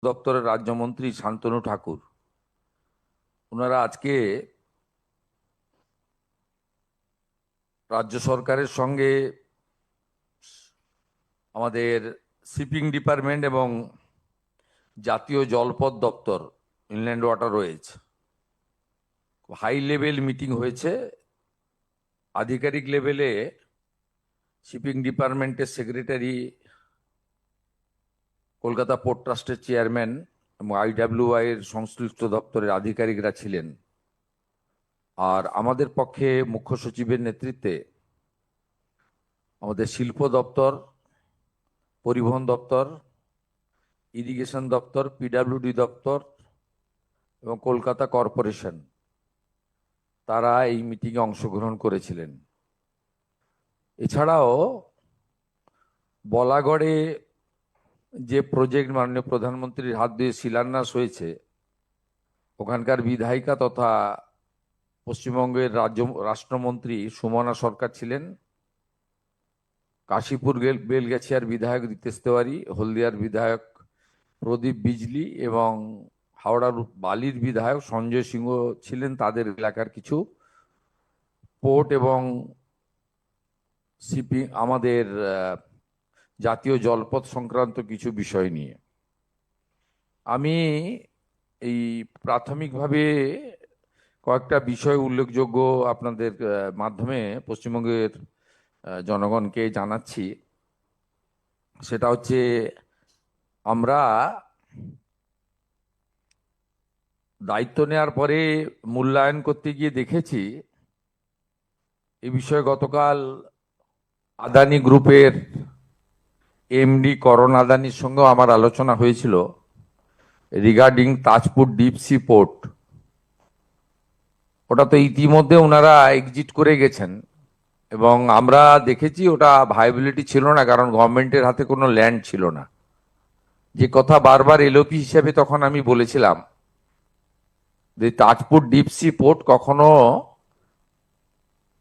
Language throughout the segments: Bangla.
দপ্তরের রাজ্যমন্ত্রী শান্তনু ঠাকুর ওনারা আজকে রাজ্য সরকারের সঙ্গে আমাদের শিপিং ডিপার্টমেন্ট এবং জাতীয় জলপথ দপ্তর inland waterways high level meeting হয়েছে। আধিকারিক লেভেলে শিপিং ডিপার্টমেন্টের সেক্রেটারি, কলকাতা পোর্ট ট্রাস্টের চেয়ারম্যান এবং আইডব্লিউআই এর সংশ্লিষ্ট দপ্তরের আধিকারিকরা ছিলেন। আর আমাদের পক্ষে মুখ্য সচিবের নেতৃত্বে আমাদের শিল্প দপ্তর, পরিবহন দপ্তর, ইরিগেশন দপ্তর, পিডব্লিউডি দপ্তর এবং কলকাতা কর্পোরেশন তারা এই মিটিংয়ে অংশগ্রহণ করেছিলেন। এছাড়াও বলাগড়ে যে প্রজেক্ট মাননীয় প্রধানমন্ত্রীর হাত দিয়ে শিলান্যাস হয়েছে, ওখানকার বিধায়িকা তথা পশ্চিমবঙ্গের রাষ্ট্রমন্ত্রী সুমনা সরকার ছিলেন। কাশীপুর বেলগাছিয়ার বিধায়ক রিতেশ তেওয়ারি, হলদিয়ার বিধায়ক প্রদীপ বিজলি এবং হাওড়ার বালির বিধায়ক সঞ্জয় সিংহ ছিলেন। তাদের এলাকার কিছু পোর্ট এবং শিপিং আমাদের জাতীয় জলপথ সংক্রান্ত কিছু বিষয় নিয়ে আমি এই প্রাথমিকভাবে কয়েকটা বিষয় উল্লেখযোগ্য আপনাদের মাধ্যমে পশ্চিমবঙ্গের জনগণকে জানাচ্ছি। সেটা হচ্ছে, আমরা দায়িত্ব নেওয়ার পরে মূল্যায়ন করতে গিয়ে দেখেছি এই বিষয়ে গতকাল আদানি গ্রুপের এমডি করণ আদানির সঙ্গেও আমার আলোচনা হয়েছিল regarding Tajpur deep sea port. ওটা তো ইতিমধ্যে ওনারা এক্সিট করে গেছেন এবং আমরা দেখেছি ওটা ভায়াবিলিটি ছিল না, কারণ গভর্নমেন্টের হাতে কোনো ল্যান্ড ছিল না। যে কথা বারবার এলওপি হিসেবে তখন আমি বলেছিলাম যে তাজপুর ডিপ সি পোর্ট কখনো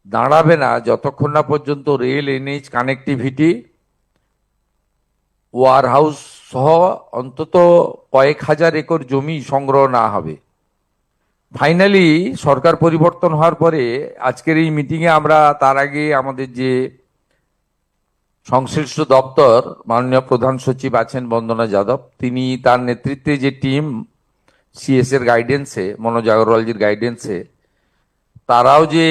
দাঁড়াবে না যতক্ষণ না পর্যন্ত rail, NH connectivity, warehouse সহ অন্তত কয়েক হাজার একর জমি সংগ্রহ না হবে। ফাইনালি সরকার পরিবর্তন হওয়ার পরে আজকের এই মিটিংয়ে আমরা তার আগে আমাদের যে সংশ্লিষ্ট দপ্তর মাননীয় প্রধান সচিব আছেন বন্দনা যাদব, তিনি তার নেতৃত্বে যে টিম সিএস এর গাইডেন্সে, মনোজ আগরওয়ালজির গাইডেন্সে তারাও যে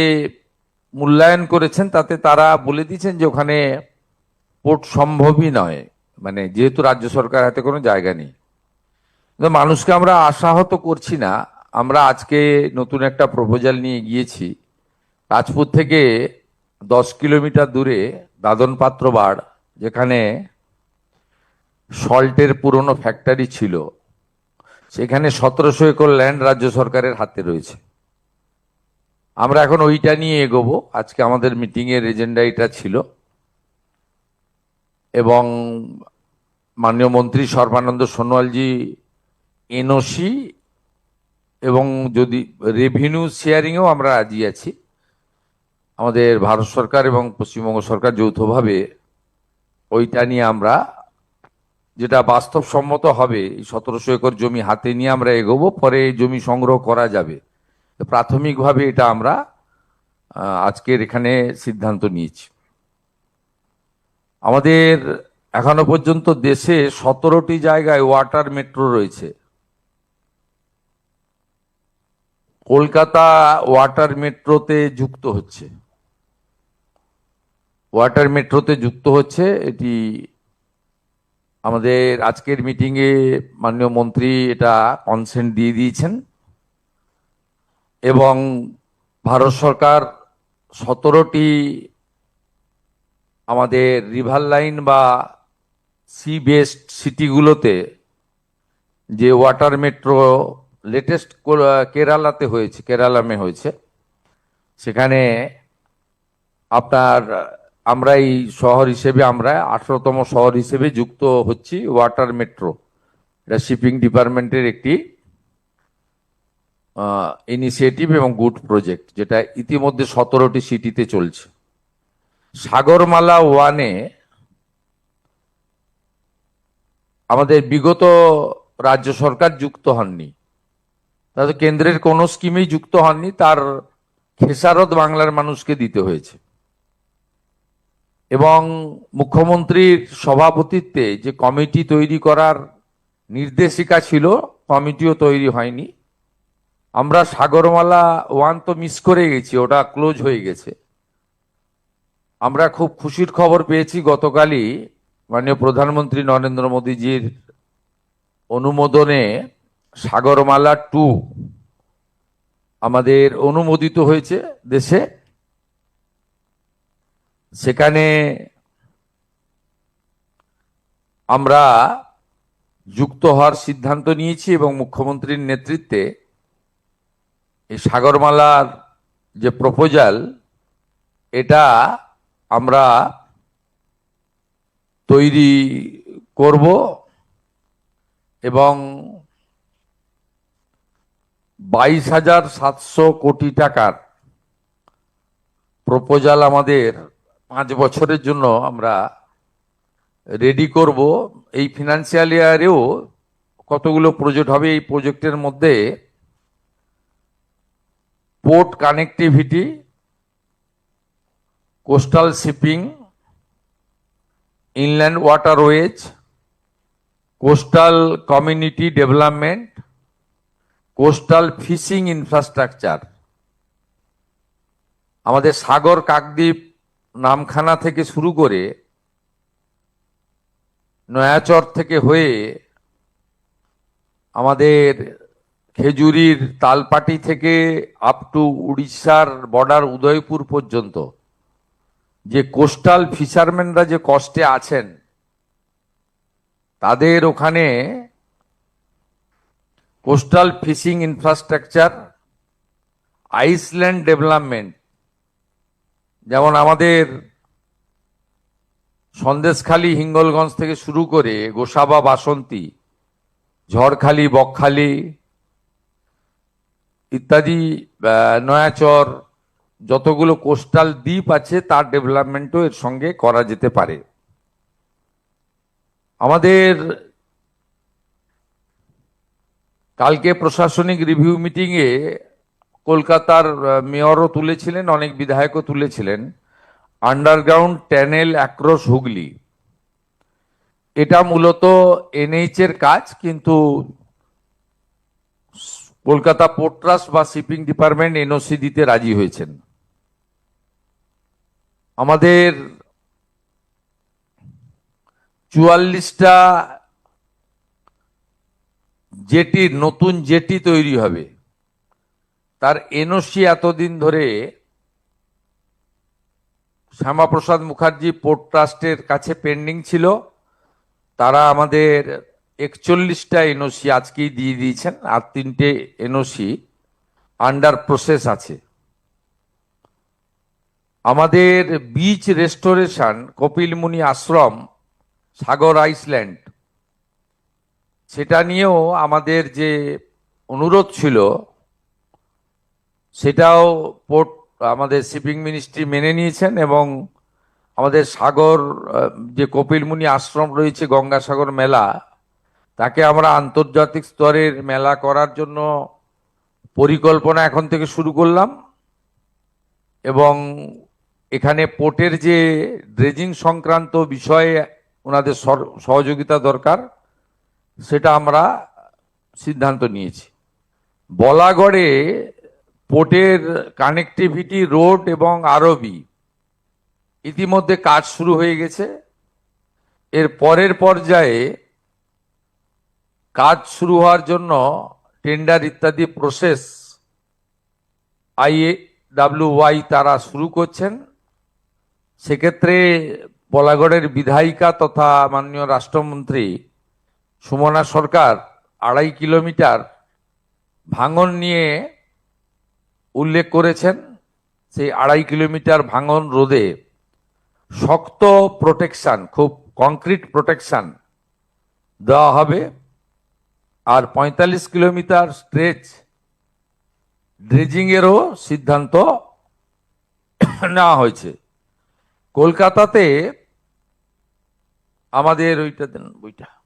মূল্যায়ন করেছেন, তাতে তারা বলে দিয়েছেন যে ওখানে পোর্ট সম্ভবই নয়, মানে যেহেতু রাজ্য সরকার হাতে কোনো জায়গা নেই। কিন্তু মানুষকে আমরা আশাহত করছি না। আমরা আজকে নতুন একটা প্রপোজাল নিয়ে গিয়েছি। রাজপুর থেকে 10 কিলোমিটার দূরে দাদন পাত্র বাড়, যেখানে সল্টের পুরনো ফ্যাক্টরি ছিল, সেখানে 1700 একর ল্যান্ড রাজ্য সরকারের হাতে রয়েছে। আমরা এখন ওইটা নিয়ে এগোবো। আজকে আমাদের মিটিং এর এজেন্ডা এটা ছিল এবং মাননীয় মন্ত্রী সর্বানন্দ সোনোয়ালজি এনওসি এবং যদি রেভিনিউ শেয়ারিংও আমরা রাজি আছি। আমাদের ভারত সরকার এবং পশ্চিমবঙ্গ সরকার যৌথভাবে ওইটা নিয়ে আমরা যেটা বাস্তবসম্মত হবে, 1700 একর জমি হাতে নিয়ে আমরা এগোবো। পরে জমি সংগ্রহ করা যাবে। প্রাথমিকভাবে এটা আমরা আজকের এখানে সিদ্ধান্ত নিয়েছি। আমাদের এখনো পর্যন্ত দেশে 17টি জায়গায় ওয়াটার মেট্রো রয়েছে। কলকাতা ওয়াটার মেট্রোতে যুক্ত হচ্ছে। এটি আমাদের আজকের মিটিংয়ে মাননীয় মন্ত্রী এটা কনসেন্ট দিয়ে দিয়েছেন এবং ভারত সরকার 17টি আমাদের রিভার লাইন বা সি বেসড সিটিগুলোতে যে ওয়াটার মেট্রো লেটেস্ট কেরালাতে হয়েছে, কেরালামে হয়েছে, সেখানে আপনার আমরা এই শহর হিসেবে আমরা 18তম শহর হিসেবে যুক্ত হচ্ছি ওয়াটার মেট্রো। এটা শিপিং ডিপার্টমেন্টের একটি ইনিশিয়েটিভ এবং গুড প্রজেক্ট, যেটা ইতিমধ্যে 17টি সিটিতে চলছে। সাগরমালা ওয়ানে আমাদের বিগত রাজ্য সরকার যুক্ত হননি, তাতে কেন্দ্রের কোনো স্কিমেই যুক্ত হননি, তার খেসারত বাংলার মানুষকে দিতে হয়েছে। এবং মুখ্যমন্ত্রীর সভাপতিত্বে যে কমিটি তৈরি করার নির্দেশিকা ছিল, কমিটিও তৈরি হয়নি। আমরা সাগরমালা 1 তো মিস করে গেছি, ওটা ক্লোজ হয়ে গেছে। আমরা খুব খুশির খবর পেয়েছি গতকালই মাননীয় প্রধানমন্ত্রী নরেন্দ্র মোদীজির অনুমোদনে সাগরমালা 2 আমাদের অনুমোদিত হয়েছে দেশে। সেখানে আমরা যুক্ত হওয়ার সিদ্ধান্ত নিয়েছি এবং মুখ্যমন্ত্রীর নেতৃত্বে এই সাগরমালার যে প্রপোজাল, এটা আমরা তৈরি করব এবং 22,700 কোটি টাকার প্রপোজাল আমাদের 5 বছরের জন্য আমরা রেডি করব। এই ফিনান্সিয়াল ইয়ারেও কতগুলো প্রজেক্ট হবে। এই প্রজেক্টের মধ্যে port connectivity, coastal shipping, inland waterways, coastal community development, coastal fishing infrastructure. আমাদের সাগর কাকদ্বীপ নামখানা থেকে শুরু করে নয়াচর থেকে হয়ে আমাদের খেজুরির তালপাটি থেকে আপ টু উড়িষ্যার বর্ডার উদয়পুর পর্যন্ত যে কোস্টাল ফিশারম্যানরা যে কষ্টে আছেন, তাদের ওখানে coastal fishing infrastructure, island development, যেমন আমাদের সন্দেশখালী হিঙ্গলগঞ্জ থেকে শুরু করে গোসাবা বাসন্তী, ঝড়খালি বকখালি ইত্যাদি, নয়াচর, যতগুলো কোস্টাল দ্বীপ আছে তার ডেভেলপমেন্টও এর সঙ্গে করা যেতে পারে। আমাদের কালকে প্রশাসনিক রিভিউ মিটিংয়ে কলকাতার মেয়রও তুলেছিলেন, অনেক বিধায়কও তুলেছিলেন, আন্ডারগ্রাউন্ড টানেল অ্যাক্রস হুগলি। এটা মূলত এনএইচ এর কাজ, কিন্তু কলকাতা পোর্ট ট্রাস্ট বা শিপিং ডিপার্টমেন্ট এনওসি দিতে রাজি হয়েছেন। আমাদের 44টা জেটি, নতুন জেটি তৈরি হবে, তার এনওসি এতদিন ধরে শ্যামাপ্রসাদ মুখার্জি পোর্ট ট্রাস্টের কাছে পেন্ডিং ছিল। তারা আমাদের 41টা এনওসি আজকেই দিয়ে দিয়েছেন, আর 3টে এনওসি আন্ডার প্রসেস আছে। আমাদের বিচ রেস্টোরেশন কপিলমুনি আশ্রম সাগর আইসল্যান্ড, সেটা নিয়েও আমাদের যে অনুরোধ ছিল সেটাও পোর্ট আমাদের শিপিং মিনিস্ট্রি মেনে নিয়েছেন এবং আমাদের সাগর যে কপিলমুনি আশ্রম রয়েছে, গঙ্গাসাগর মেলা, তাকে আমরা আন্তর্জাতিক স্তরের মেলা করার জন্য পরিকল্পনা এখন থেকে শুরু করলাম। এবং এখানে পোর্টের যে ড্রেজিং সংক্রান্ত বিষয়ে ওনাদের সহযোগিতা দরকার, সেটা আমরা সিদ্ধান্ত নিয়েছি। বলাগড়ে পোর্টের কানেক্টিভিটি রোড এবং আরবি ইতিমধ্যে কাজ শুরু হয়ে গেছে। এর পরের পর্যায়ে কাজ শুরু হওয়ার জন্য টেন্ডার ইত্যাদি প্রসেস IAWY তারা শুরু করছেন। সেক্ষেত্রে বলাগড়ের বিধায়িকা তথা মাননীয় রাষ্ট্রমন্ত্রী সুমনা সরকার 2.5 কিলোমিটার ভাঙন নিয়ে উল্লেখ করেছেন। সেই 2.5 কিলোমিটার ভাঙন রোধে শক্ত প্রোটেকশন, খুব কংক্রিট প্রোটেকশন দেওয়া হবে। আর 45 কিলোমিটার স্ট্রেচ ড্রেজিং এরও সিদ্ধান্ত নেওয়া হয়েছে। কলকাতাতে আমাদের ওইটা দেন,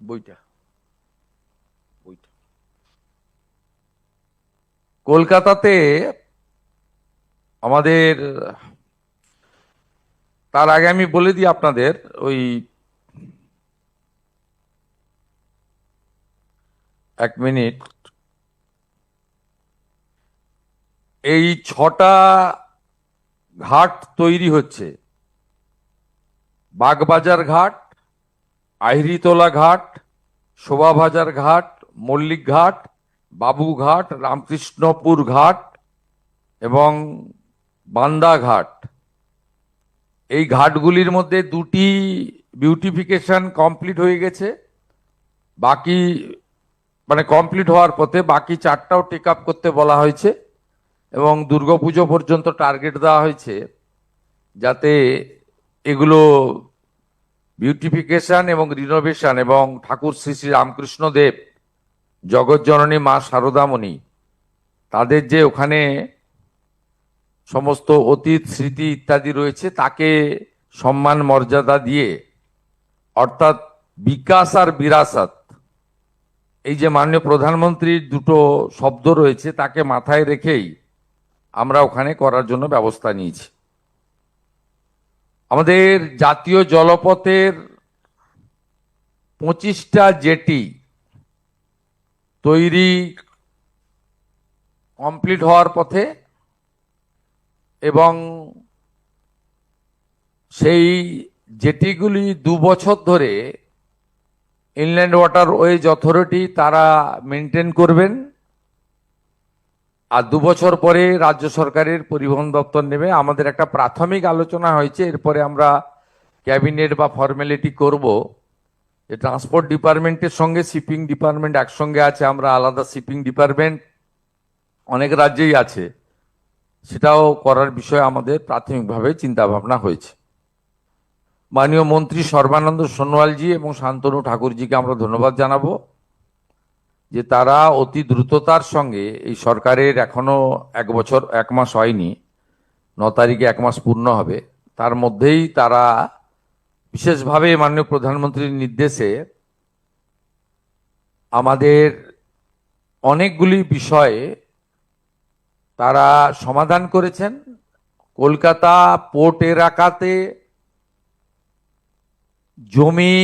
বইটা কলকাতাতে আমাদের, তার আগে আমি বলে দিই আপনাদের, ওই এক মিনিট, এই 6টা ঘাট তৈরি হচ্ছে: বাগবাজার ঘাট, আহিরিতলা ঘাট, শোভাবাজার ঘাট, মল্লিক ঘাট, বাবুঘাট, রামকৃষ্ণপুর ঘাট এবং বান্দা ঘাট। এই ঘাটগুলির মধ্যে 2টি বিউটিফিকেশন কমপ্লিট হয়ে গেছে, বাকি মানে কমপ্লিট হওয়ার পথে, বাকি 4টাও টেক আপ করতে বলা হয়েছে এবং দুর্গাপুজো পর্যন্ত টার্গেট দেওয়া হয়েছে যাতে এগুলো বিউটিফিকেশন এবং রিনোভেশন এবং ঠাকুর শ্রী শ্রী রামকৃষ্ণ দেব, জগৎজননী মা শারদামণি, তাদের যে ওখানে সমস্ত অতীত স্মৃতি ইত্যাদি রয়েছে তাকে সম্মান মর্যাদা দিয়ে, অর্থাৎ বিকাশ আর বিরাসত, এই যে মাননীয় প্রধানমন্ত্রীর দুটো শব্দ রয়েছে তাকে মাথায় রেখেই আমরা ওখানে করার জন্য ব্যবস্থা নিয়েছি। আমাদের জাতীয় জলপথের 25টা জেটি তৈরি কমপ্লিট হওয়ার পথে এবং সেই জেটিগুলি 2 বছর ধরে ইনল্যান্ড ওয়াটারওয়েজ অথরিটি তারা মেনটেন করবেন, আর 2 বছর পরে রাজ্য সরকারের পরিবহন দপ্তর নেবে। আমাদের একটা প্রাথমিক আলোচনা হয়েছে, এরপরে আমরা ক্যাবিনেট বা ফর্মালিটি করব যে ট্রান্সপোর্ট ডিপার্টমেন্টের সঙ্গে শিপিং ডিপার্টমেন্ট একসঙ্গে আছে, আমরা আলাদা শিপিং ডিপার্টমেন্ট অনেক রাজ্যেই আছে, সেটাও করার বিষয়ে আমাদের প্রাথমিকভাবে চিন্তা ভাবনা হয়েছে। মাননীয় মন্ত্রী সর্বানন্দ সোনোয়ালজি এবং শান্তনু ঠাকুরজিকে আমরা ধন্যবাদ জানাবো যে তারা অতি দ্রুততার সঙ্গে, এই সরকারের এখনো 1 বছর 1 মাস হয়নি, 9 তারিখে 1 মাস পূর্ণ হবে, তার মধ্যেই তারা বিশেষভাবে মাননীয় প্রধানমন্ত্রীর নির্দেশে আমাদের অনেকগুলি বিষয়ে তারা সমাধান করেছেন। কলকাতা পোর্ট এলাকাতে জমি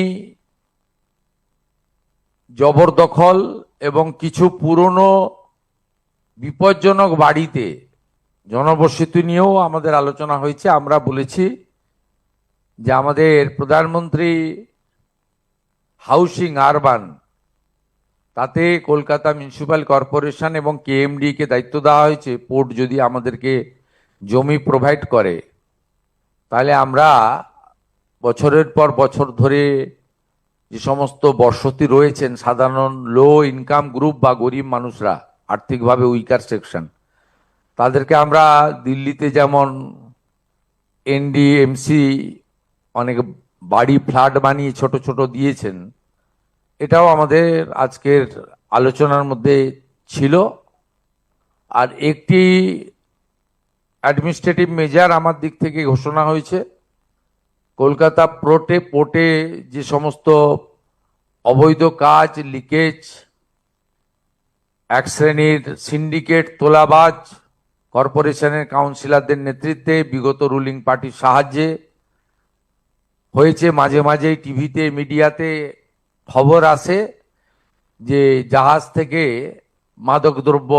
জবরদখল এবং কিছু পুরনো বিপজ্জনক বাড়িতে জনবসতি নিয়েও আমাদের আলোচনা হয়েছে। আমরা বলেছি যে আমাদের প্রধানমন্ত্রী হাউসিং আরবান, তাতে কলকাতা মিউনিসিপ্যাল কর্পোরেশন এবং কেএমডি কে দায়িত্ব দেওয়া হয়েছে, পোর্ট যদি আমাদেরকে জমি প্রোভাইড করে তাহলে আমরা বছরের পর বছর ধরে যে সমস্ত বসতি রয়েছেন, সাধারণ লো ইনকাম গ্রুপ বা গরিব মানুষরা, আর্থিকভাবে উইকার সেকশন, তাদেরকে আমরা দিল্লিতে যেমন এনডিএমসি অনেক বাড়ি ফ্ল্যাট বানিয়ে ছোট ছোট দিয়েছেন, এটাও আমাদের আজকের আলোচনার মধ্যে ছিল। আর একটি অ্যাডমিনিস্ট্রেটিভ মেজার আমার দিক থেকে ঘোষণা হয়েছে, কলকাতা পোর্টে যে সমস্ত অবৈধ কাজ, লিকেজ, এক শ্রেণীর সিন্ডিকেট, তোলাবাজ কর্পোরেশনের কাউন্সিলরদের নেতৃত্বে বিগত রুলিং পার্টির সাহায্যে হয়েছে, মাঝে মাঝেই টিভিতে মিডিয়াতে খবর আসে যে জাহাজ থেকে মাদকদ্রব্য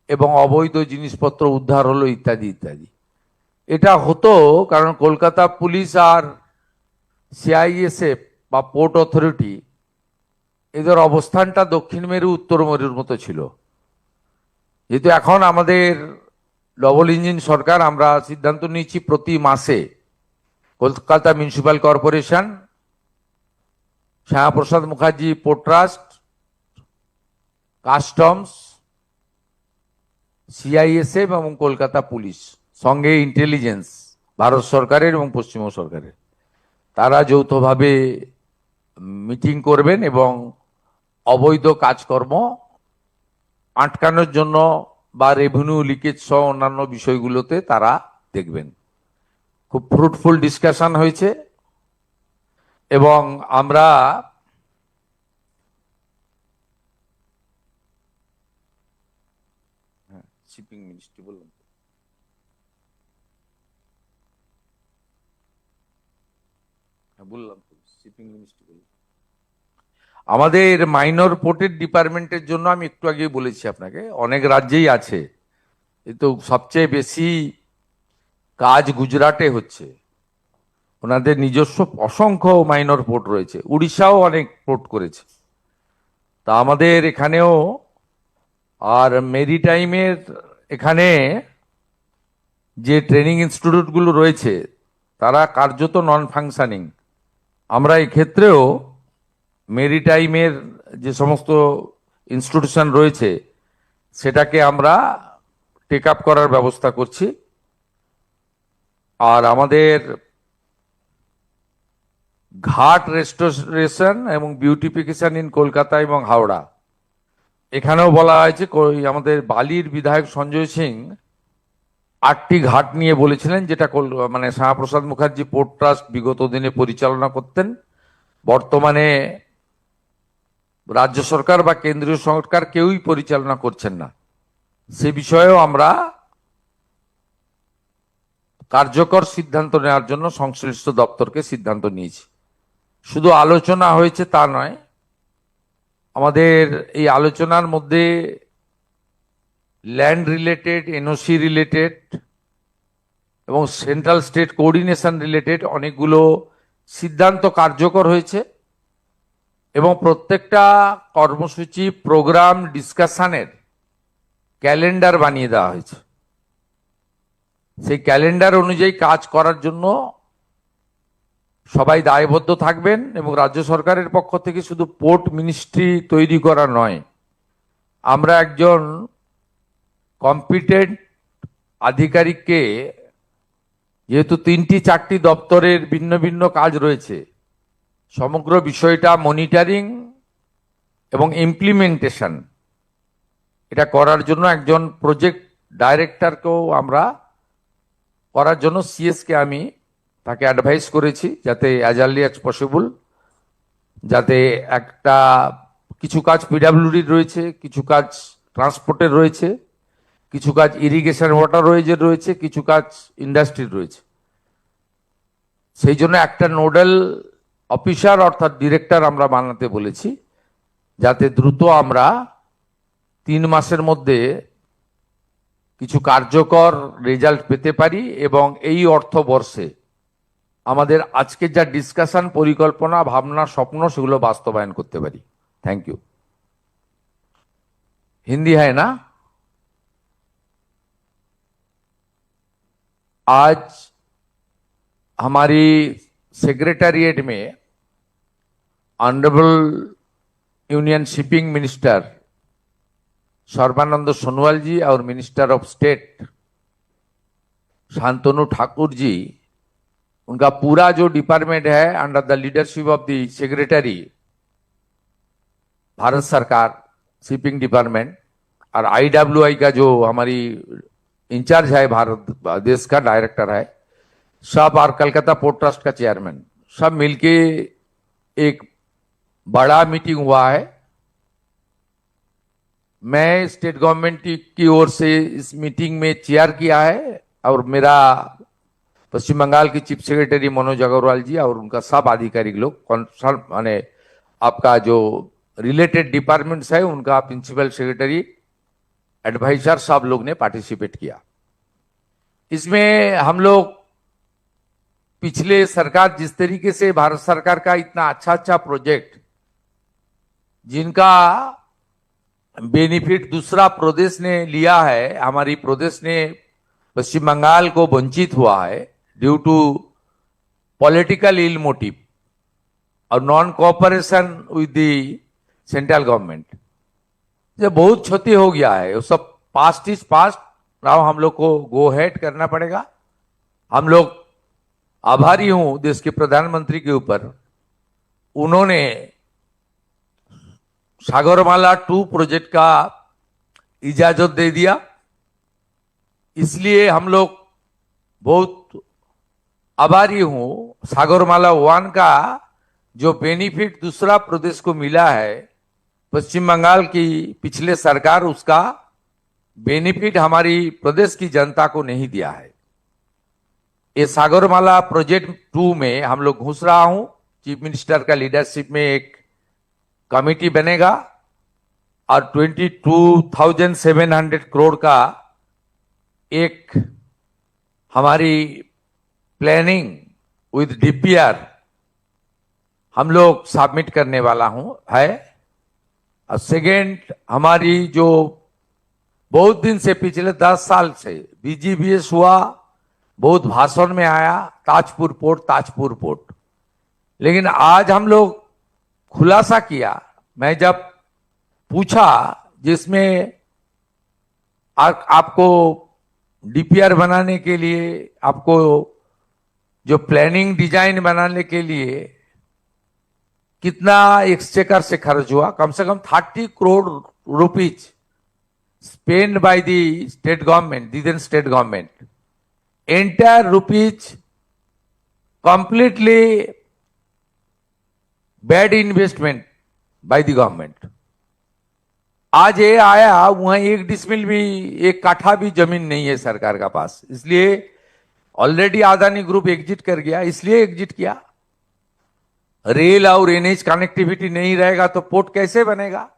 এবং অবৈধ জিনিসপত্র উদ্ধার হলো ইত্যাদি ইত্যাদি। এটা হতো কারণ কলকাতা পুলিশ আর সিআইএসএফ বা পোর্ট অথরিটি, এদের অবস্থানটা দক্ষিণ মেরু উত্তর মেরুর মতো ছিল। যেহেতু এখন আমাদের ডবল ইঞ্জিন সরকার, আমরা সিদ্ধান্ত নিয়েছি প্রতি মাসে Kolkata municipal corporation, Shyamaprasad Mukherjee port trust, customs, CISF এবং কলকাতা পুলিশ, সঙ্গে ইন্টেলিজেন্স ভারত সরকারের এবং পশ্চিমবঙ্গ সরকারের, তারা যৌথভাবে মিটিং করবেন এবং অবৈধ কাজকর্ম আটকানোর জন্য বা রেভিনিউ লিকেজ সহ অন্যান্য বিষয়গুলোতে তারা দেখবেন। খুব ফ্রুটফুল ডিসকাশন হয়েছে এবং আমরা শিপিং মিনিস্ট্রি বললাম। হ্যাঁ বললাম তো, শিপিং মিনিস্ট্রি বললাম। আমাদের মাইনর পোর্টের ডিপার্টমেন্টের জন্য আমি একটু আগেই বলেছি আপনাকে, অনেক রাজ্যেই আছে, কিন্তু সবচেয়ে বেশি কাজ গুজরাটে হচ্ছে। ওনাদের নিজস্ব অসংখ্য মাইনর পোর্ট রয়েছে, উড়িষ্যাও অনেক পোর্ট করেছে। তা আমাদের এখানেও, আর মেরিটাইমের এখানে যে ট্রেনিং ইনস্টিটিউটগুলো রয়েছে তারা কার্যত নন ফাংশনিং। আমরা এক্ষেত্রেও মেরিটাইমের যে সমস্ত ইনস্টিটিউশন রয়েছে সেটাকে আমরা টেক আপ করার ব্যবস্থা করছি। আর আমাদের ঘাট রেস্টোরেশন এবং বিউটিফিকেশন ইন কলকাতা এবং হাওড়া, এখানেও বলা হয়েছে আমাদের বালির বিধায়ক সঞ্জয় সিং 8টি ঘাট নিয়ে বলেছিলেন, যেটা মানে শ্যামাপ্রসাদ মুখার্জি পোর্ট ট্রাস্ট বিগত দিনে পরিচালনা করতেন। বর্তমানে রাজ্য সরকার বা কেন্দ্রীয় সরকার কেউই পরিচালনা করছেন না। সে বিষয়েও আমরা কার্যকর সিদ্ধান্ত নেওয়ার জন্য সংশ্লিষ্ট দপ্তরকে সিদ্ধান্ত নিয়েছি। শুধু আলোচনা হয়েছে তা নয়, আমাদের এই আলোচনার মধ্যে ল্যান্ড রিলেটেড, এনওসি রিলেটেড এবং সেন্ট্রাল স্টেট কোঅর্ডিনেশন রিলেটেড অনেকগুলো সিদ্ধান্ত কার্যকর হয়েছে এবং প্রত্যেকটা কর্মসূচি, প্রোগ্রাম, ডিসকাশনের ক্যালেন্ডার বানিয়ে দেওয়া হয়েছে। সেই ক্যালেন্ডার অনুযায়ী কাজ করার জন্য সবাই দায়বদ্ধ থাকবেন এবং রাজ্য সরকারের পক্ষ থেকে শুধু পোর্ট মিনিস্ট্রি তৈরি করা নয়, আমরা একজন কম্পিটেন্ট আধিকারিককে, যেহেতু 3-4টি দপ্তরের ভিন্ন ভিন্ন কাজ রয়েছে, সমগ্র বিষয়টা মনিটরিং এবং ইমপ্লিমেন্টেশন এটা করার জন্য একজন প্রজেক্ট ডাইরেক্টরকেও আমরা করার জন্য সিএসকে আমি তাকে অ্যাডভাইস করেছি, যাতে অ্যাজ আর্লি অ্যাজ পসিবল, যাতে একটা কিছু কাজ পিডাব্লিউডির রয়েছে, কিছু কাজ ট্রান্সপোর্টের রয়েছে, কিছু কাজ ইরিগেশন ওয়াটার ওয়েজের রয়েছে, কিছু কাজ ইন্ডাস্ট্রির রয়েছে। সেই জন্য একটা নোডাল অফিসার অর্থাৎ ডিরেক্টর আমরা বানাতে বলেছি, যাতে দ্রুত আমরা 3 মাসের মধ্যে কিছু কার্যকর রেজাল্ট পেতে পারি এবং এই অর্থবর্ষে আমাদের আজকে যা ডিসকাশন, পরিকল্পনা, ভাবনা, স্বপ্ন সেগুলো বাস্তবায়ন করতে পারি। Thank you. हिंदी है ना? आज हमारी सेक्रेटेरिएट में honourable union shipping minister Sarbananda Sonowal ji और minister of state Shantanu Thakur ji, उनका पूरा जो डिपार्टमेंट है under the leadership of the secretary, Bharat सरकार शिपिंग डिपार्टमेंट, और आईडब्ल्यूआई का जो हमारी इंचार्ज है भारत देश का डायरेक्टर है, सब, और कलकत्ता पोर्ट ट्रस्ट का चेयरमैन, सब मिलके एक बड़ा मीटिंग हुआ है। मैं स्टेट गवर्नमेंट की ओर से इस मीटिंग में चेयर किया है और मेरा पश्चिम बंगाल की चीफ सेक्रेटरी मनोज अग्रवाल जी और उनका सब आधिकारिक लोग, माने आपका जो रिलेटेड डिपार्टमेंट्स है उनका प्रिंसिपल सेक्रेटरी, एडवाइजर, सब लोग ने पार्टिसिपेट किया। इसमें हम लोग पिछले सरकार जिस तरीके से भारत सरकार का इतना अच्छा अच्छा प्रोजेक्ट जिनका बेनिफिट दूसरा प्रदेश ने लिया है, हमारी प्रदेश ने पश्चिम बंगाल को वंचित हुआ है due to political ill motive और non cooperation with the central government, जो बहुत क्षति हो गया है। वो सब पास्ट इज पास्ट, नाउ हम लोग को गो हेड करना पड़ेगा। हम लोग आभारी हूं देश के प्रधानमंत्री के ऊपर, उन्होंने सागरमाला 2 प्रोजेक्ट का इजाजत दे दिया। इसलिए हम लोग बहुत आभारी हूं। सागरमाला 1 का जो बेनिफिट दूसरा प्रदेश को मिला है, पश्चिम बंगाल की पिछले सरकार उसका बेनिफिट हमारी प्रदेश की जनता को नहीं दिया है। ये सागरमाला प्रोजेक्ट 2 में हम लोग घुस रहा हूं। चीफ मिनिस्टर का लीडरशिप में एक कमेटी बनेगा और 22,700 करोड़ का एक हमारी प्लानिंग विद डीपीआर हम लोग सबमिट करने वाला हूं है। और सेकेंड, हमारी जो बहुत दिन से पिछले 10 साल से बीजीबीएस हुआ, बहुत भाषण में आया ताजपुर पोर्ट, ताजपुर पोर्ट, लेकिन आज हम लोग खुलासा किया। मैं जब पूछा जिसमें आपको डीपीआर बनाने के लिए, आपको जो प्लानिंग डिजाइन बनाने के लिए कितना एक्सचेकर से खर्च हुआ, कम से कम 30 crore rupees spent by the state government, the then state government. Entire rupees completely bad investment by the government. आज ये आया, वहां एक डिसमिल भी, एक काठा भी जमीन नहीं है सरकार का पास, इसलिए ऑलरेडी अदानी ग्रुप एग्जिट कर गया, इसलिए एग्जिट किया। रेल और एनएच कनेक्टिविटी नहीं रहेगा तो पोर्ट कैसे बनेगा?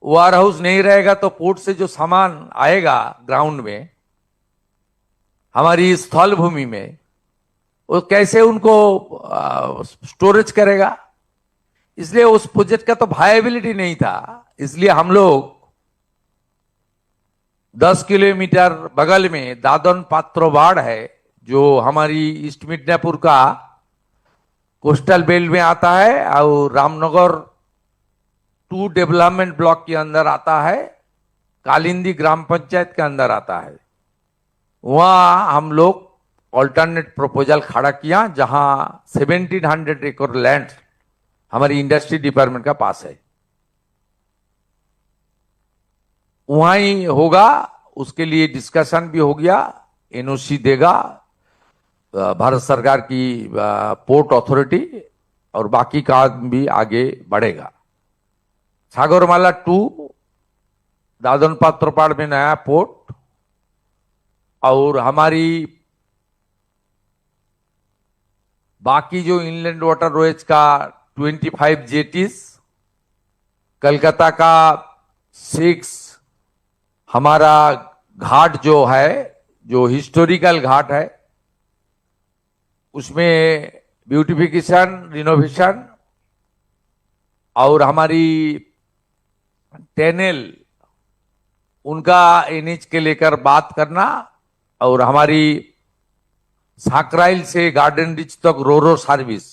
वेयर हाउस नहीं रहेगा तो पोर्ट से जो सामान आएगा ग्राउंड में, हमारी स्थल भूमि में, वो कैसे उनको स्टोरेज करेगा? इसलिए उस प्रोजेक्ट का तो वायबिलिटी नहीं था। इसलिए हम लोग 10 किलोमीटर बगल में दादन पात्रोबाड़ है, जो हमारी ईस्ट मिदनापुर का कोस्टल बेल्ट में आता है और रामनगर 2 डेवलपमेंट ब्लॉक के अंदर आता है, कालिंदी ग्राम पंचायत के अंदर आता है। वहां हम लोग ऑल्टरनेट प्रपोजल खड़ा किया, जहां 1700 एकड़ लैंड हमारी इंडस्ट्री डिपार्टमेंट का पास है, वहां ही होगा। उसके लिए डिस्कशन भी हो गया, एनओसी देगा भारत सरकार की पोर्ट अथॉरिटी, और बाकी का भी आगे बढ़ेगा। सागरमाला 2, दादन पात्रोपाड़ में नया पोर्ट, और हमारी बाकी जो इनलैंड वाटर रोएज का 25 जेटीज, कलकत्ता का 6 हमारा घाट जो है, जो हिस्टोरिकल घाट है, उसमें ब्यूटिफिकेशन, रिनोवेशन, और हमारी टनल उनका एनएच के लेकर बात करना, और हमारी साकराइल से गार्डन रिच तक रोरो सर्विस,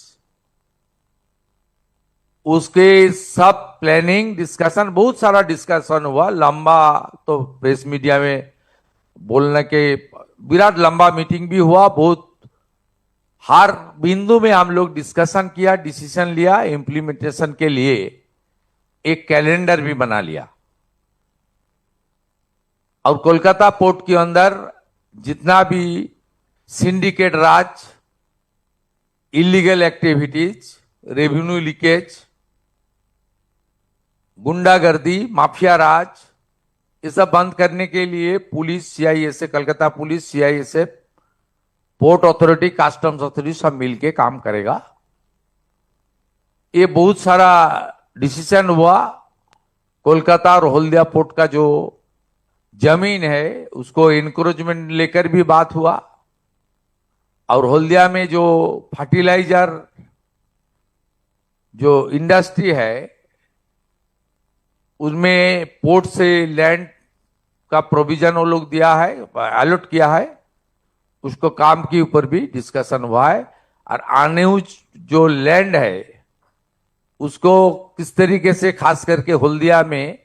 उसके सब प्लानिंग डिस्कशन, बहुत सारा डिस्कशन हुआ। लंबा तो प्रेस मीडिया में बोलने के, विराट लंबा मीटिंग भी हुआ। बहुत हर बिंदु में हम लोग डिस्कशन किया, डिसीजन लिया, इम्प्लीमेंटेशन के लिए एक कैलेंडर भी बना लिया। और कोलकाता पोर्ट के अंदर जितना भी सिंडिकेट राज, इलीगल एक्टिविटीज, रेवेन्यू लीकेज, गुंडागर्दी, माफिया राज, ये सब बंद करने के लिए police, CISF, Calcutta police, CISF, port authority, customs authority सब मिलके काम करेगा। ये बहुत सारा डिसीजन हुआ। कोलकाता और हल्दिया पोर्ट का जो जमीन है उसको इंक्रोचमेंट लेकर भी बात हुआ, और हल्दिया में जो फर्टिलाइजर जो इंडस्ट्री है, उसमें पोर्ट से लैंड का प्रोविजन वो लोग दिया है, अलॉट किया है, उसको काम के ऊपर भी डिस्कशन हुआ है। और अनयूज जो लैंड है उसको किस तरीके से खास करके हल्दिया में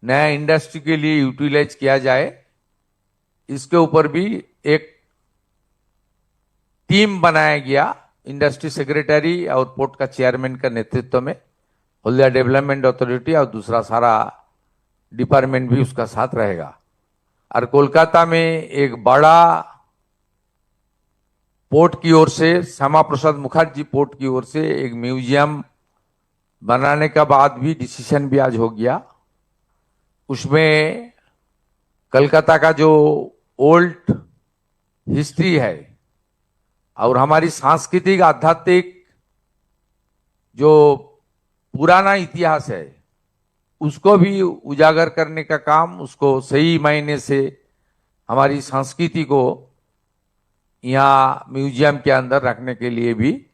नया इंडस्ट्री के लिए यूटिलाइज किया जाए, इसके ऊपर भी एक टीम बनाया गया। इंडस्ट्री सेक्रेटरी और पोर्ट का चेयरमैन का नेतृत्व में हल्दिया डेवलपमेंट अथॉरिटी और दूसरा सारा डिपार्टमेंट भी उसका साथ रहेगा। और कोलकाता में एक बड़ा पोर्ट की ओर से, श्यामा प्रसाद मुखर्जी पोर्ट की ओर से एक म्यूजियम बनाने का बाद भी डिसीजन भी आज हो गया। उसमें कलकत्ता का जो ओल्ड हिस्ट्री है और हमारी सांस्कृतिक आध्यात्मिक जो पुराना इतिहास है उसको भी उजागर करने का काम, उसको सही मायने से हमारी संस्कृति को यहाँ म्यूजियम के अंदर रखने के लिए भी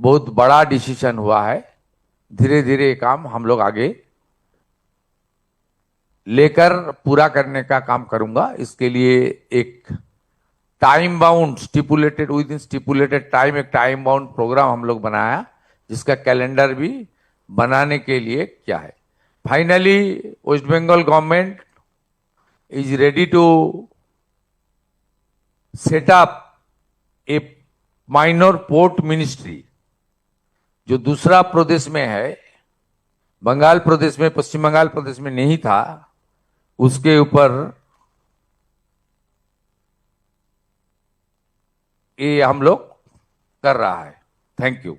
बहुत बड़ा डिसीजन हुआ है। धीरे धीरे ये काम हम लोग आगे लेकर पूरा करने का काम करूंगा। इसके लिए एक time bound stipulated, with in stipulated time, एक टाइम बाउंड प्रोग्राम हम लोग बनाया, जिसका कैलेंडर भी बनाने के लिए क्या है। Finally West Bengal government is ready to set up a minor port ministry, जो दूसरा प्रदेश में है, बंगाल प्रदेश में, पश्चिम बंगाल प्रदेश में नहीं था, उसके ऊपर ये हम लोग कर रहा है। Thank you.